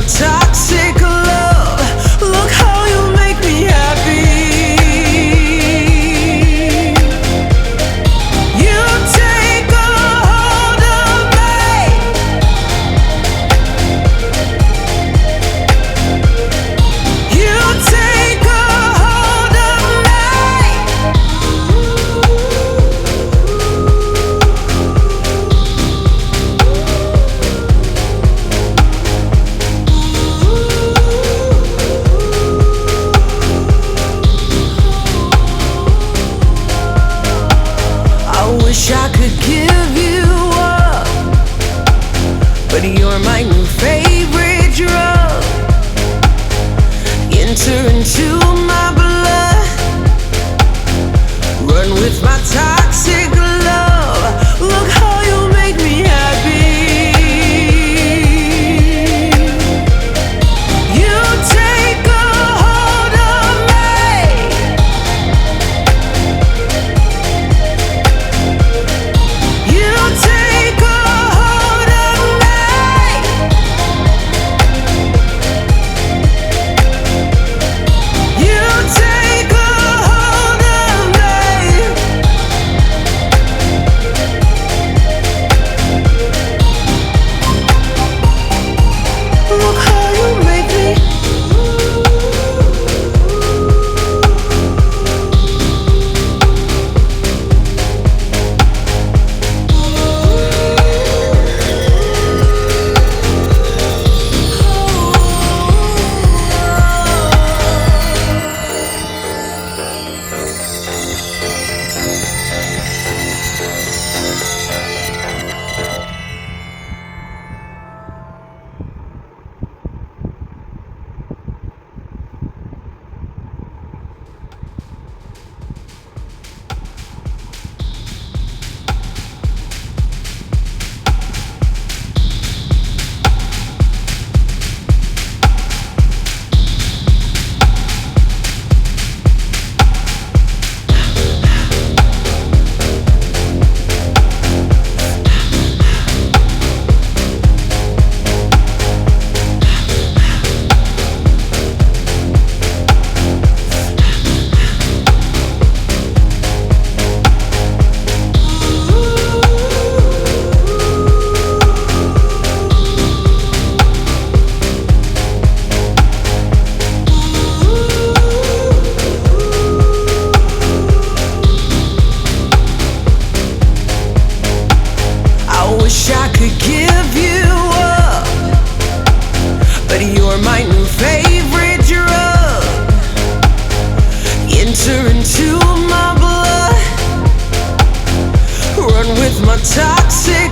toxic love. Look how you make me happy. You take a hold of me. You take a hold of me. I wish I could give you up, but you're my new favorite drug. Enter into my blood, run with my toxic love. Look how you make me happy. You take a hold of me. You take a hold of me. You take a hold of me. Look how you make me. I wish I could give you up, but you're my new favorite drug. Enter into my blood, run with my toxic